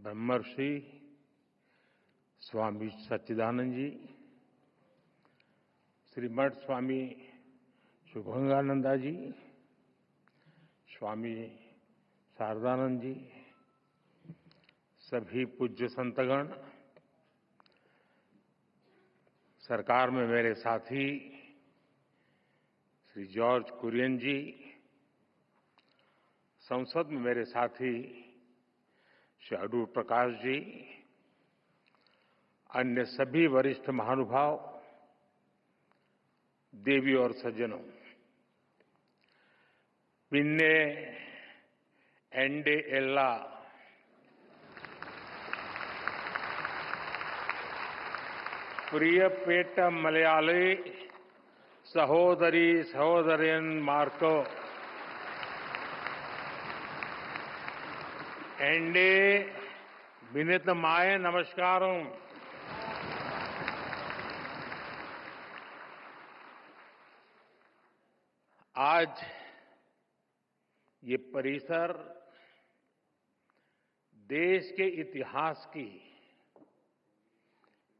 ब्रह्मर्षि स्वामी सच्चिदानंद जी, श्रीमठ स्वामी शुभंगानंदा जी, स्वामी शारदानंद जी, सभी पूज्य संतगण, सरकार में मेरे साथी श्री जॉर्ज कुरियन जी, संसद में मेरे साथी श्री अडूर प्रकाश जी, अन्य सभी वरिष्ठ महानुभाव, देवी और सज्जनों, पिन्ने एंडे एल्ला प्रियपेट मलयाली सहोदरी सहोदरन मार्को एंडे विनितमाय नमस्कारों। आज ये परिसर देश के इतिहास की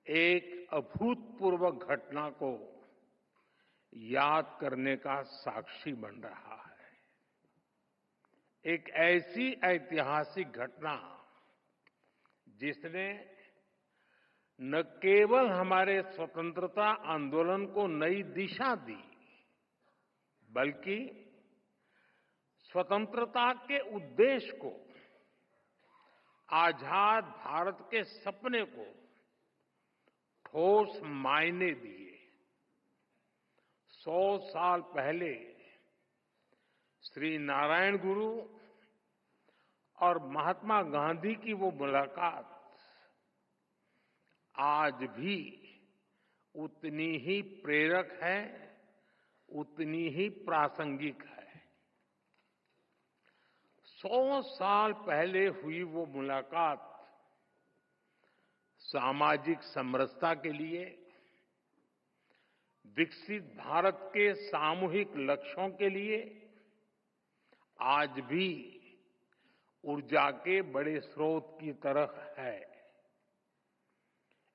एक अभूतपूर्व घटना को याद करने का साक्षी बन रहा है। एक ऐसी ऐतिहासिक घटना जिसने न केवल हमारे स्वतंत्रता आंदोलन को नई दिशा दी, बल्कि स्वतंत्रता के उद्देश्य को, आजाद भारत के सपने को ठोस मायने दिए। 100 साल पहले श्री नारायण गुरु और महात्मा गांधी की वो मुलाकात आज भी उतनी ही प्रेरक है, उतनी ही प्रासंगिक है। 100 साल पहले हुई वो मुलाकात सामाजिक समरसता के लिए, विकसित भारत के सामूहिक लक्ष्यों के लिए आज भी ऊर्जा के बड़े स्रोत की तरह है।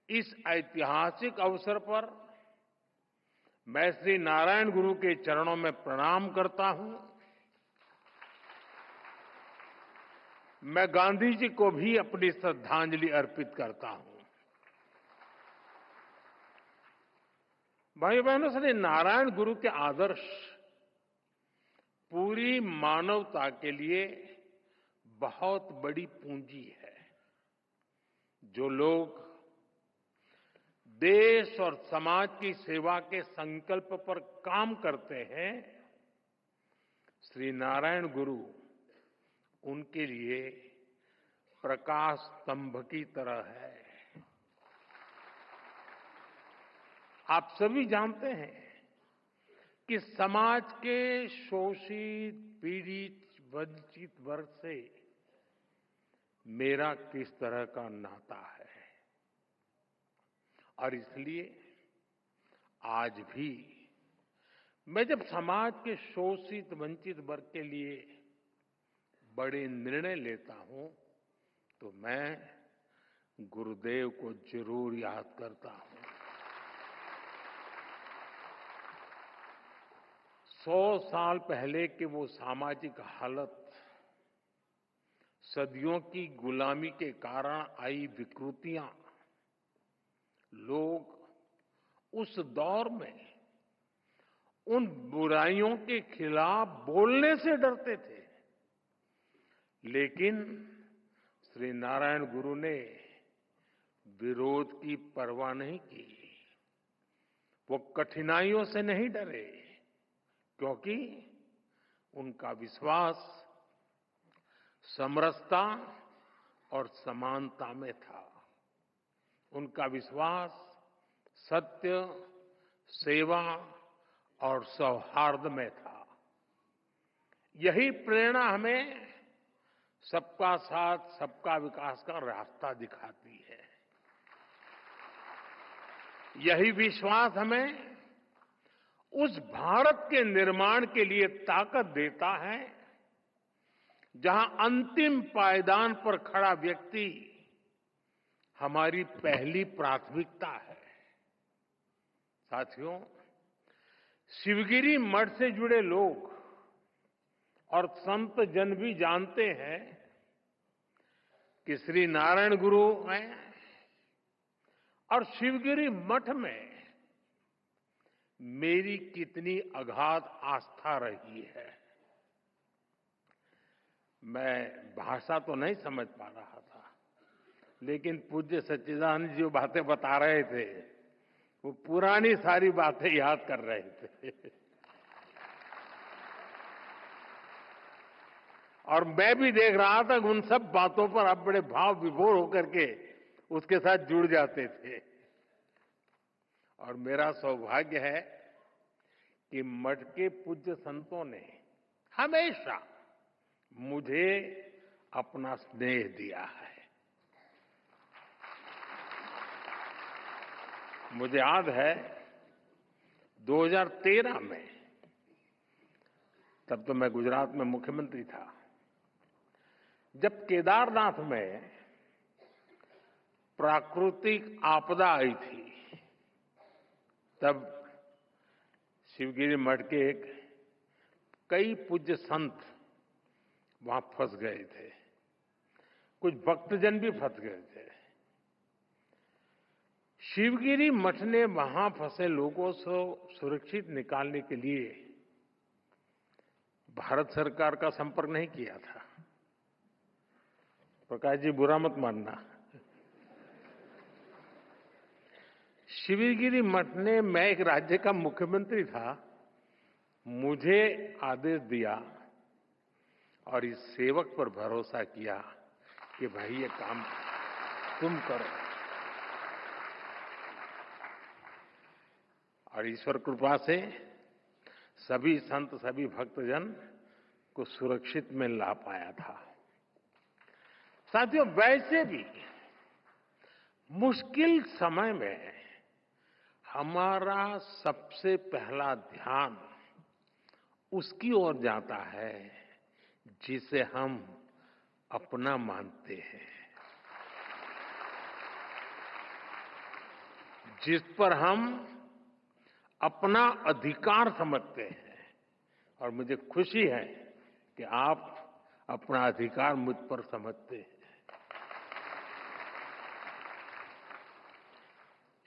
इस ऐतिहासिक अवसर पर मैं श्री नारायण गुरु के चरणों में प्रणाम करता हूं। मैं गांधी जी को भी अपनी श्रद्धांजलि अर्पित करता हूं। भाई बहनों, श्री नारायण गुरु के आदर्श पूरी मानवता के लिए बहुत बड़ी पूंजी है। जो लोग देश और समाज की सेवा के संकल्प पर काम करते हैं, श्री नारायण गुरु उनके लिए प्रकाश स्तंभ की तरह है। आप सभी जानते हैं कि समाज के शोषित, पीड़ित, वंचित वर्ग से मेरा किस तरह का नाता है, और इसलिए आज भी मैं जब समाज के शोषित, वंचित वर्ग के लिए बड़े निर्णय लेता हूं, तो मैं गुरुदेव को जरूर याद करता हूं। 100 साल पहले के वो सामाजिक हालत, सदियों की गुलामी के कारण आई विकृतियां, लोग उस दौर में उन बुराइयों के खिलाफ बोलने से डरते थे, लेकिन श्री नारायण गुरु ने विरोध की परवाह नहीं की। वो कठिनाइयों से नहीं डरे, क्योंकि उनका विश्वास समरसता और समानता में था। उनका विश्वास सत्य, सेवा और सौहार्द में था। यही प्रेरणा हमें सबका साथ, सबका विकास का रास्ता दिखाती है। यही विश्वास हमें उस भारत के निर्माण के लिए ताकत देता है, जहां अंतिम पायदान पर खड़ा व्यक्ति हमारी पहली प्राथमिकता है। साथियों, शिवगिरी मठ से जुड़े लोग और संत जन भी जानते हैं कि श्री नारायण गुरु हैं और शिवगिरी मठ में मेरी कितनी अगाध आस्था रही है। मैं भाषा तो नहीं समझ पा रहा था, लेकिन पूज्य सच्चिदानंद जी जो बातें बता रहे थे वो पुरानी सारी बातें याद कर रहे थे। और मैं भी देख रहा था कि उन सब बातों पर आप बड़े भाव विभोर होकर के उसके साथ जुड़ जाते थे। और मेरा सौभाग्य है कि मठ के पूज्य संतों ने हमेशा मुझे अपना स्नेह दिया है। मुझे याद है 2013 में, तब तो मैं गुजरात में मुख्यमंत्री था, जब केदारनाथ में प्राकृतिक आपदा आई थी, तब शिवगिरी मठ के कई पूज्य संत वहां फंस गए थे, कुछ भक्तजन भी फंस गए थे। शिवगिरी मठ ने वहां फंसे लोगों को सुरक्षित निकालने के लिए भारत सरकार का संपर्क नहीं किया था। प्रकाश जी, बुरा मत मानना। शिवगिरी मठ ने, मैं एक राज्य का मुख्यमंत्री था, मुझे आदेश दिया और इस सेवक पर भरोसा किया कि भाई ये काम तुम करो। और ईश्वर कृपा से सभी संत, सभी भक्तजन को सुरक्षित में ला पाया था। साथियों, वैसे भी मुश्किल समय में हमारा सबसे पहला ध्यान उसकी ओर जाता है जिसे हम अपना मानते हैं, जिस पर हम अपना अधिकार समझते हैं। और मुझे खुशी है कि आप अपना अधिकार मुझ पर समझते हैं।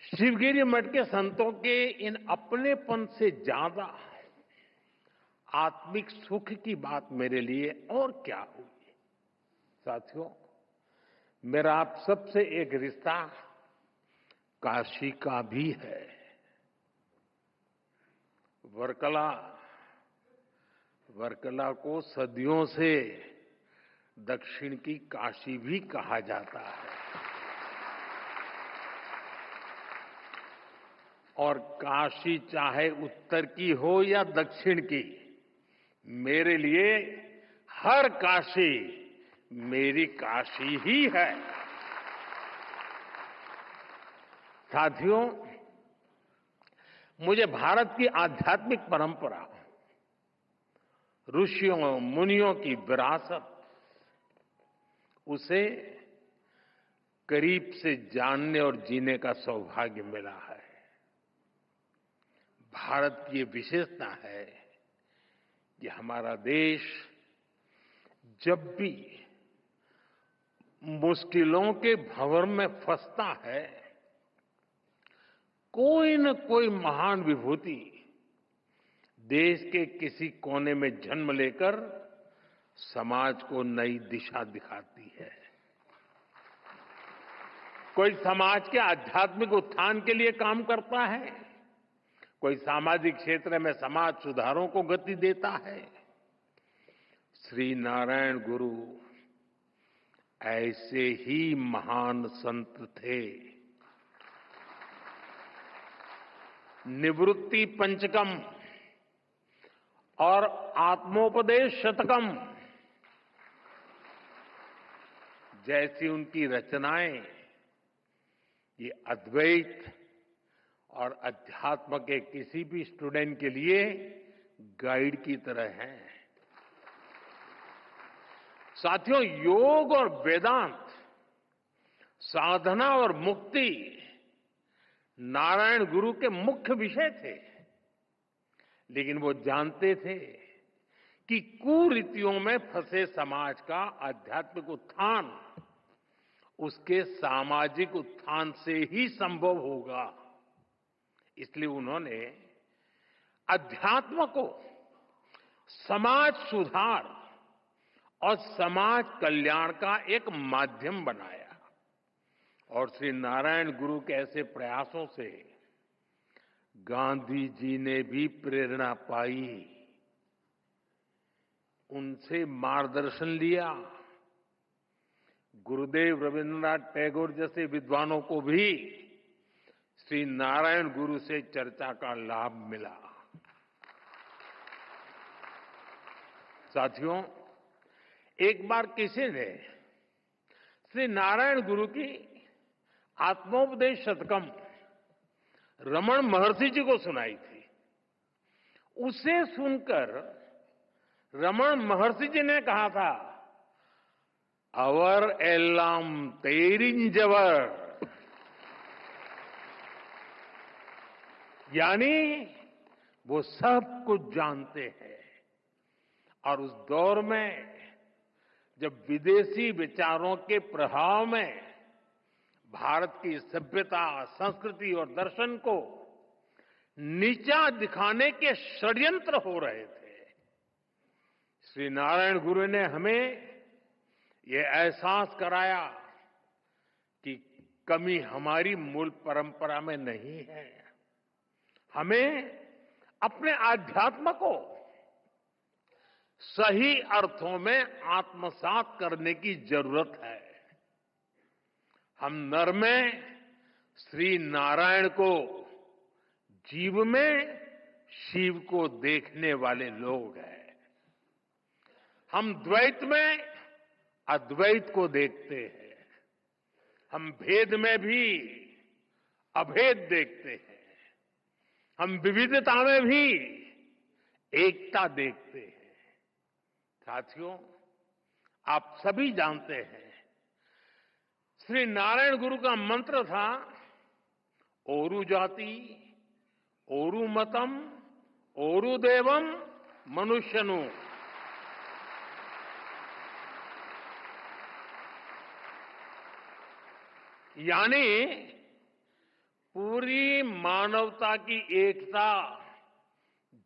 शिवगिरी मठ के संतों के इन अपनेपन से ज्यादा आत्मिक सुख की बात मेरे लिए और क्या हुई। साथियों, मेरा आप सबसे एक रिश्ता काशी का भी है। वर्कला को सदियों से दक्षिण की काशी भी कहा जाता है। और काशी चाहे उत्तर की हो या दक्षिण की, मेरे लिए हर काशी मेरी काशी ही है। साथियों, मुझे भारत की आध्यात्मिक परंपरा, ऋषियों मुनियों की विरासत, उसे करीब से जानने और जीने का सौभाग्य मिला है। भारत की ये विशेषता है कि हमारा देश जब भी मुश्किलों के भंवर में फंसता है, कोई न कोई महान विभूति देश के किसी कोने में जन्म लेकर समाज को नई दिशा दिखाती है। कोई समाज के आध्यात्मिक उत्थान के लिए काम करता है, कोई सामाजिक क्षेत्र में समाज सुधारों को गति देता है। श्री नारायण गुरु ऐसे ही महान संत थे। निवृत्ति पंचकम और आत्मोपदेश शतकम जैसी उनकी रचनाएं ये अद्वैत और अध्यात्म के किसी भी स्टूडेंट के लिए गाइड की तरह हैं। साथियों, योग और वेदांत साधना और मुक्ति नारायण गुरु के मुख्य विषय थे, लेकिन वो जानते थे कि कुरीतियों में फंसे समाज का आध्यात्मिक उत्थान उसके सामाजिक उत्थान से ही संभव होगा। इसलिए उन्होंने अध्यात्म को समाज सुधार और समाज कल्याण का एक माध्यम बनाया और श्री नारायण गुरु के ऐसे प्रयासों से गांधी जी ने भी प्रेरणा पाई, उनसे मार्गदर्शन लिया। गुरुदेव रविन्द्रनाथ टैगोर जैसे विद्वानों को भी श्री नारायण गुरु से चर्चा का लाभ मिला। साथियों, एक बार किसी ने श्री नारायण गुरु की आत्मोपदेश शतकम रमण महर्षि जी को सुनाई थी। उसे सुनकर रमण महर्षि जी ने कहा था, अवर एल्लाम तेरिंजवर, यानी वो सब कुछ जानते हैं। और उस दौर में जब विदेशी विचारों के प्रभाव में भारत की सभ्यता, संस्कृति और दर्शन को नीचा दिखाने के षड्यंत्र हो रहे थे, श्री नारायण गुरु ने हमें ये एहसास कराया कि कमी हमारी मूल परंपरा में नहीं है। हमें अपने आध्यात्म को सही अर्थों में आत्मसात करने की जरूरत है। हम नर में श्री नारायण को, जीव में शिव को देखने वाले लोग हैं। हम द्वैत में अद्वैत को देखते हैं, हम भेद में भी अभेद देखते हैं, हम विविधता में भी एकता देखते हैं। साथियों, आप सभी जानते हैं, श्री नारायण गुरु का मंत्र था, ओरु जाति, ओरु मतम, ओरु देवम, मनुष्यनु। यानी पूरी मानवता की एकता,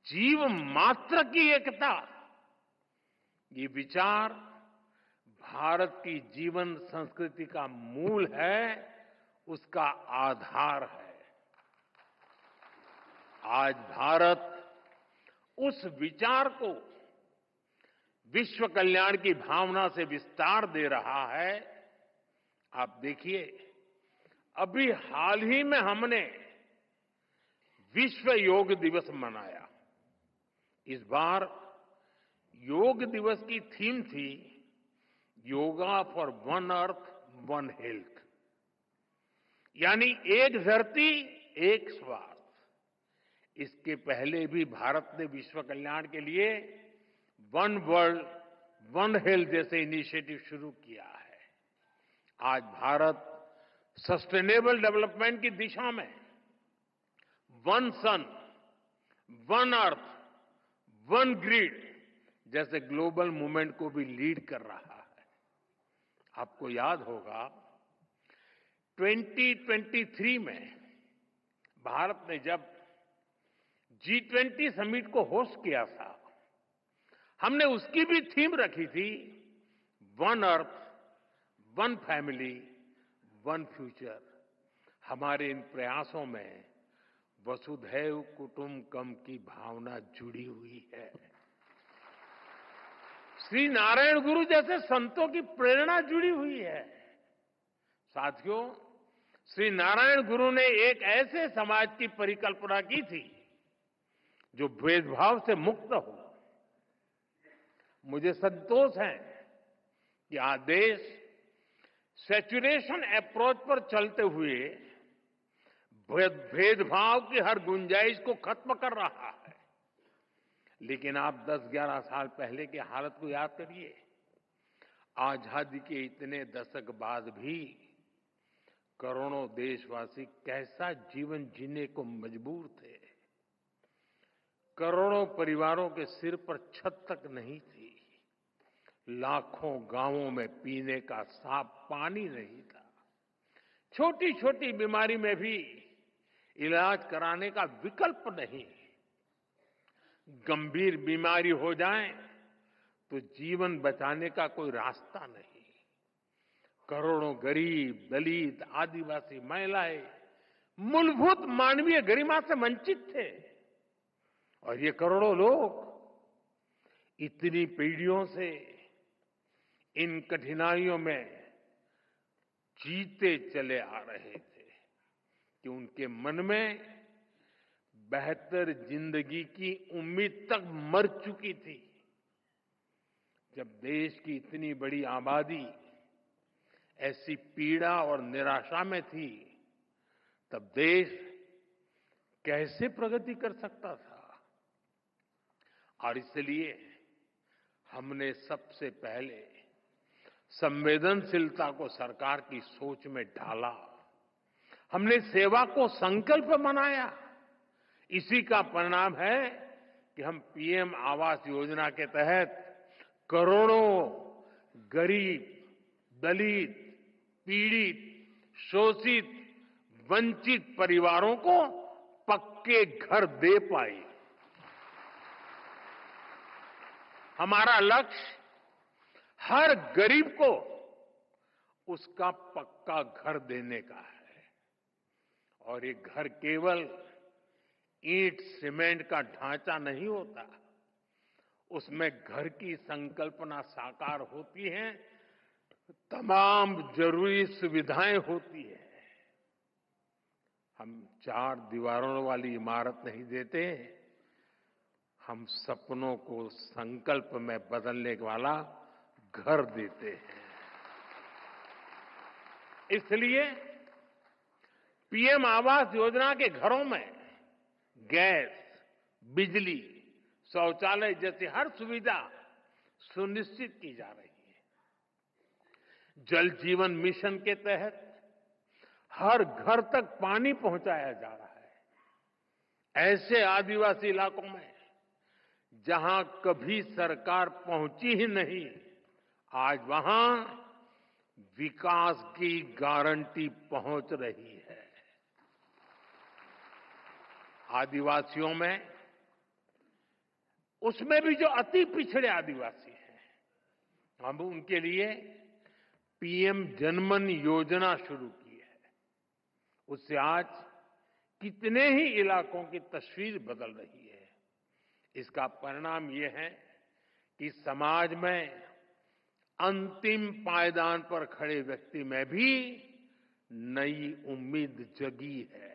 जीव मात्र की एकता, ये विचार भारत की जीवन संस्कृति का मूल है, उसका आधार है। आज भारत उस विचार को विश्व कल्याण की भावना से विस्तार दे रहा है। आप देखिए, अभी हाल ही में हमने विश्व योग दिवस मनाया। इस बार योग दिवस की थीम थी, yoga for one earth one health, यानी एक धरती एक स्वास्थ्य। इसके पहले भी भारत ने विश्व कल्याण के लिए वन वर्ल्ड वन हेल्थ जैसे इनिशिएटिव शुरू किया है। आज भारत सस्टेनेबल डेवलपमेंट की दिशा में वन सन, वन अर्थ, वन ग्रिड जैसे ग्लोबल मूवमेंट को भी लीड कर रहा है। आपको याद होगा 2023 में भारत ने जब G20 समिट को होस्ट किया था, हमने उसकी भी थीम रखी थी, one earth, one family, one future. हमारे इन प्रयासों में वसुधैव कुटुंबकम की भावना जुड़ी हुई है। श्री नारायण गुरु जैसे संतों की प्रेरणा जुड़ी हुई है। साथियों, श्री नारायण गुरु ने एक ऐसे समाज की परिकल्पना की थी जो भेदभाव से मुक्त हो। मुझे संतोष है कि आज देश सैचुरेशन अप्रोच पर चलते हुए भेदभाव की हर गुंजाइश को खत्म कर रहा है। लेकिन आप 10-11 साल पहले की हालत को याद करिए। आजादी के इतने दशक बाद भी करोड़ों देशवासी कैसा जीवन जीने को मजबूर थे। करोड़ों परिवारों के सिर पर छत तक नहीं थी। लाखों गांवों में पीने का साफ पानी नहीं था। छोटी छोटी बीमारी में भी इलाज कराने का विकल्प नहीं। गंभीर बीमारी हो जाए तो जीवन बचाने का कोई रास्ता नहीं। करोड़ों गरीब, दलित, आदिवासी महिलाएं मूलभूत मानवीय गरिमा से वंचित थे। और ये करोड़ों लोग इतनी पीढ़ियों से इन कठिनाइयों में जीते चले आ रहे थे कि उनके मन में बेहतर जिंदगी की उम्मीद तक मर चुकी थी। जब देश की इतनी बड़ी आबादी ऐसी पीड़ा और निराशा में थी, तब देश कैसे प्रगति कर सकता था। और इसलिए हमने सबसे पहले संवेदनशीलता को सरकार की सोच में ढाला। हमने सेवा को संकल्प बनाया। इसी का परिणाम है कि हम पीएम आवास योजना के तहत करोड़ों गरीब, दलित, पीड़ित, शोषित, वंचित परिवारों को पक्के घर दे पाए। हमारा लक्ष्य हर गरीब को उसका पक्का घर देने का है। और ये घर केवल ईंट सीमेंट का ढांचा नहीं होता, उसमें घर की संकल्पना साकार होती है, तमाम जरूरी सुविधाएं होती है। हम 4 दीवारों वाली इमारत नहीं देते, हम सपनों को संकल्प में बदलने वाला घर देते हैं। इसलिए पीएम आवास योजना के घरों में गैस, बिजली, शौचालय जैसी हर सुविधा सुनिश्चित की जा रही है। जल जीवन मिशन के तहत हर घर तक पानी पहुंचाया जा रहा है। ऐसे आदिवासी इलाकों में जहां कभी सरकार पहुंची ही नहीं, आज वहां विकास की गारंटी पहुंच रही है। आदिवासियों में, उसमें भी जो अति पिछड़े आदिवासी हैं, हम उनके लिए पीएम जनमन योजना शुरू की है। उससे आज कितने ही इलाकों की तस्वीर बदल रही है। इसका परिणाम यह है कि समाज में अंतिम पायदान पर खड़े व्यक्ति में भी नई उम्मीद जगी है।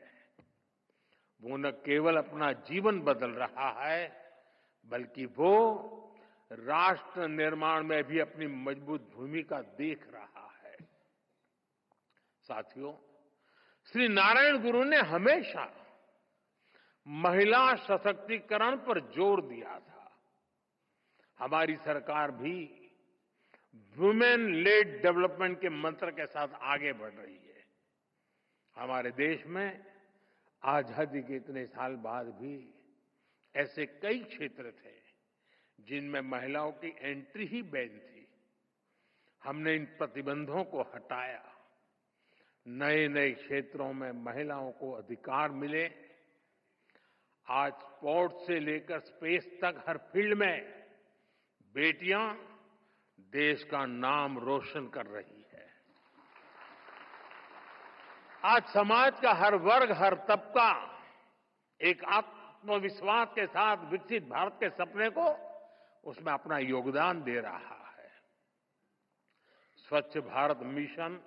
वो न केवल अपना जीवन बदल रहा है, बल्कि वो राष्ट्र निर्माण में भी अपनी मजबूत भूमिका देख रहा है। साथियों, श्री नारायण गुरु ने हमेशा महिला सशक्तिकरण पर जोर दिया था। हमारी सरकार भी वुमेन लेड डेवलपमेंट के मंत्र के साथ आगे बढ़ रही है। हमारे देश में आजादी के इतने साल बाद भी ऐसे कई क्षेत्र थे जिनमें महिलाओं की एंट्री ही बैन थी। हमने इन प्रतिबंधों को हटाया। नए नए क्षेत्रों में महिलाओं को अधिकार मिले। आज स्पोर्ट्स से लेकर स्पेस तक हर फील्ड में बेटियां देश का नाम रोशन कर रही है। आज समाज का हर वर्ग, हर तबका एक आत्मविश्वास के साथ विकसित भारत के सपने को, उसमें अपना योगदान दे रहा है। स्वच्छ भारत मिशन,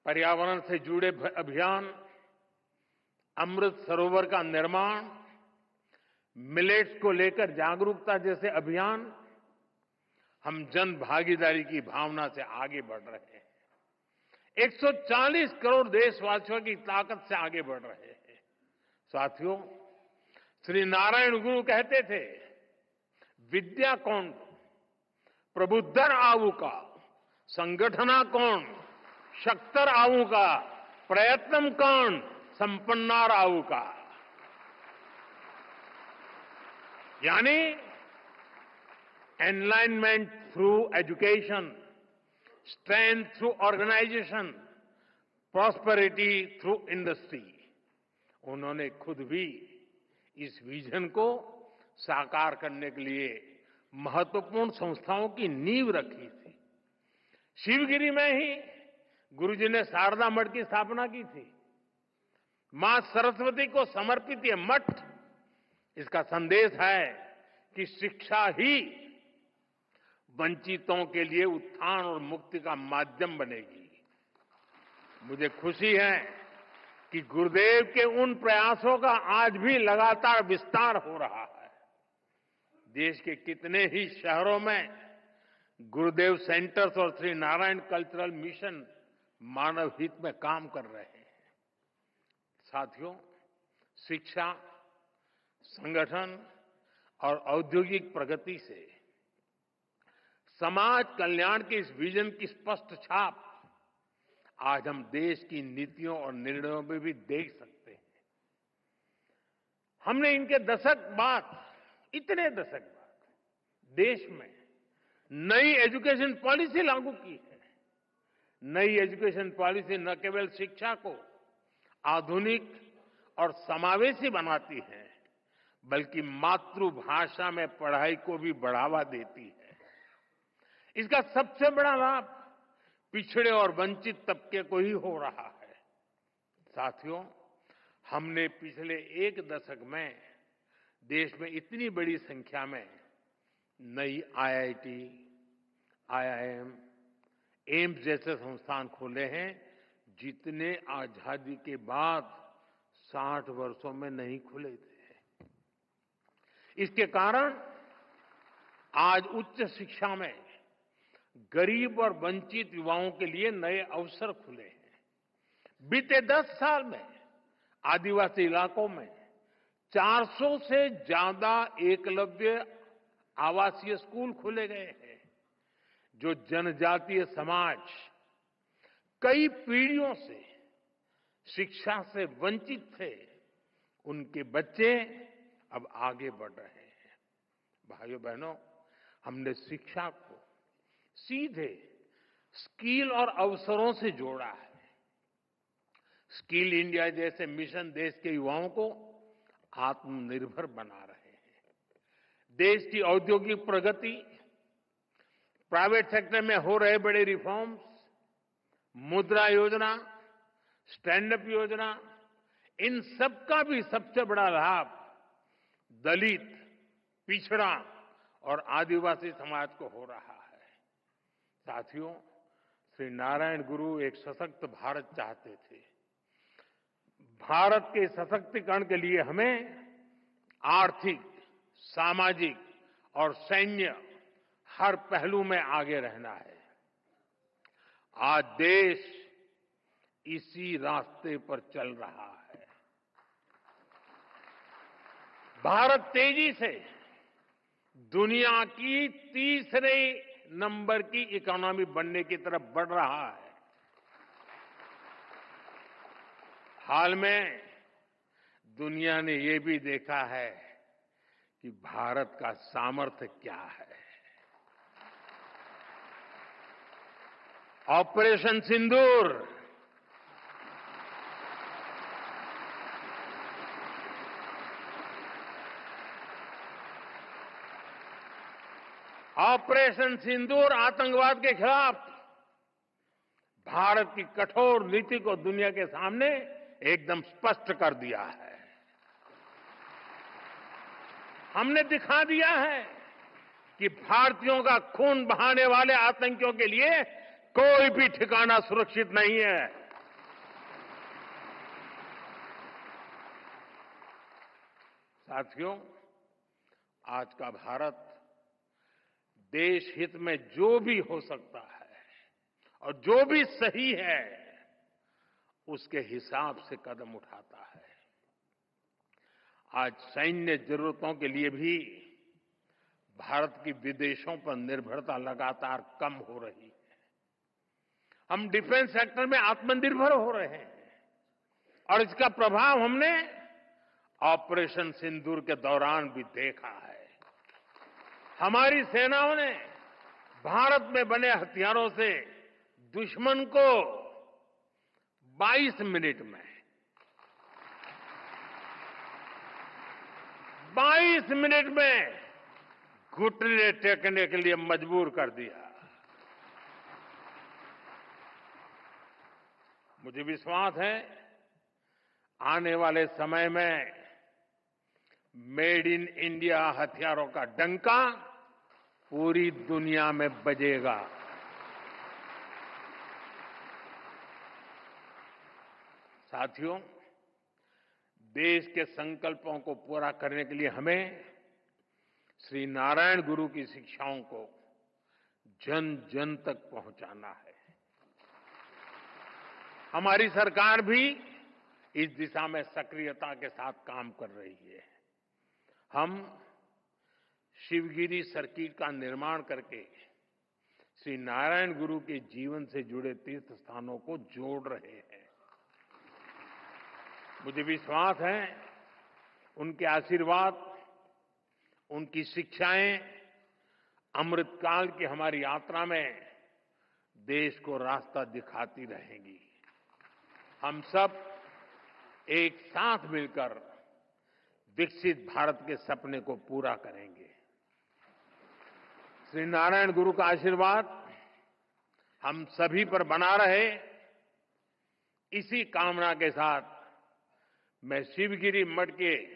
पर्यावरण से जुड़े अभियान, अमृत सरोवर का निर्माण, मिलेट्स को लेकर जागरूकता जैसे अभियान, हम जन भागीदारी की भावना से आगे बढ़ रहे हैं। 140 करोड़ देशवासियों की ताकत से आगे बढ़ रहे हैं। साथियों, श्री नारायण गुरु कहते थे, विद्या कौन प्रबुद्धर आवुका, संगठना कौन शक्तर आऊ का प्रयत्नम कर्ण संपन्नार आऊ का, यानी enlightenment through education, strength through organisation, prosperity through industry. उन्होंने खुद भी इस विजन को साकार करने के लिए महत्वपूर्ण संस्थाओं की नींव रखी थी। शिवगिरी में ही गुरुजी ने शारदा मठ की स्थापना की थी। मां सरस्वती को समर्पित ये मठ, इसका संदेश है कि शिक्षा ही वंचितों के लिए उत्थान और मुक्ति का माध्यम बनेगी। मुझे खुशी है कि गुरुदेव के उन प्रयासों का आज भी लगातार विस्तार हो रहा है। देश के कितने ही शहरों में गुरुदेव सेंटर्स और श्री नारायण कल्चरल मिशन मानव हित में काम कर रहे हैं। साथियों, शिक्षा, संगठन और औद्योगिक प्रगति से समाज कल्याण के इस विजन की स्पष्ट छाप आज हम देश की नीतियों और निर्णयों में भी देख सकते हैं। हमने इनके दशक बाद, इतने दशक बाद देश में नई एजुकेशन पॉलिसी लागू की है। नई एजुकेशन पॉलिसी न केवल शिक्षा को आधुनिक और समावेशी बनाती है, बल्कि मातृभाषा में पढ़ाई को भी बढ़ावा देती है। इसका सबसे बड़ा लाभ पिछड़े और वंचित तबके को ही हो रहा है। साथियों, हमने पिछले एक दशक में देश में इतनी बड़ी संख्या में नई आईआईटी, आईआईएम, एम्स जैसे संस्थान खोले हैं, जितने आजादी के बाद 60 वर्षों में नहीं खुले थे। इसके कारण आज उच्च शिक्षा में गरीब और वंचित युवाओं के लिए नए अवसर खुले हैं। बीते 10 साल में आदिवासी इलाकों में 400 से ज्यादा एकलव्य आवासीय स्कूल खोले गए हैं। जो जनजातीय समाज कई पीढ़ियों से शिक्षा से वंचित थे, उनके बच्चे अब आगे बढ़ रहे हैं। भाइयों बहनों, हमने शिक्षा को सीधे स्किल और अवसरों से जोड़ा है। स्किल इंडिया जैसे मिशन देश के युवाओं को आत्मनिर्भर बना रहे हैं। देश की औद्योगिक प्रगति, प्राइवेट सेक्टर में हो रहे बड़े रिफॉर्म्स, मुद्रा योजना, स्टैंड अप योजना, इन सबका भी सबसे बड़ा लाभ दलित, पिछड़ा और आदिवासी समाज को हो रहा है। साथियों, श्री नारायण गुरु एक सशक्त भारत चाहते थे। भारत के सशक्तिकरण के लिए हमें आर्थिक, सामाजिक और सैन्य हर पहलू में आगे रहना है। आज देश इसी रास्ते पर चल रहा है। भारत तेजी से दुनिया की तीसरे नंबर की इकोनॉमी बनने की तरफ बढ़ रहा है। हाल में दुनिया ने ये भी देखा है कि भारत का सामर्थ्य क्या है। ऑपरेशन सिंदूर, ऑपरेशन सिंदूर आतंकवाद के खिलाफ भारत की कठोर नीति को दुनिया के सामने एकदम स्पष्ट कर दिया है। हमने दिखा दिया है कि भारतीयों का खून बहाने वाले आतंकियों के लिए कोई भी ठिकाना सुरक्षित नहीं है। साथियों, आज का भारत देश हित में जो भी हो सकता है और जो भी सही है, उसके हिसाब से कदम उठाता है। आज सैन्य जरूरतों के लिए भी भारत की विदेशों पर निर्भरता लगातार कम हो रही है। हम डिफेंस सेक्टर में आत्मनिर्भर हो रहे हैं और इसका प्रभाव हमने ऑपरेशन सिंदूर के दौरान भी देखा है। हमारी सेनाओं ने भारत में बने हथियारों से दुश्मन को 22 मिनट में 22 मिनट में घुटने टेकने के लिए मजबूर कर दिया। मुझे विश्वास है आने वाले समय में मेड इन इंडिया हथियारों का डंका पूरी दुनिया में बजेगा। साथियों, देश के संकल्पों को पूरा करने के लिए हमें श्री नारायण गुरु की शिक्षाओं को जन जन तक पहुंचाना है। हमारी सरकार भी इस दिशा में सक्रियता के साथ काम कर रही है। हम शिवगिरी सर्किट का निर्माण करके श्री नारायण गुरु के जीवन से जुड़े तीर्थ स्थानों को जोड़ रहे हैं। मुझे विश्वास है उनके आशीर्वाद, उनकी शिक्षाएं अमृतकाल की हमारी यात्रा में देश को रास्ता दिखाती रहेंगी। हम सब एक साथ मिलकर विकसित भारत के सपने को पूरा करेंगे। श्री नारायण गुरु का आशीर्वाद हम सभी पर बना रहे, इसी कामना के साथ मैं शिवगिरी मठ के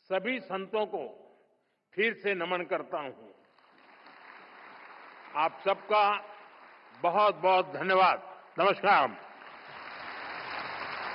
सभी संतों को फिर से नमन करता हूं। आप सबका बहुत बहुत धन्यवाद। नमस्कार।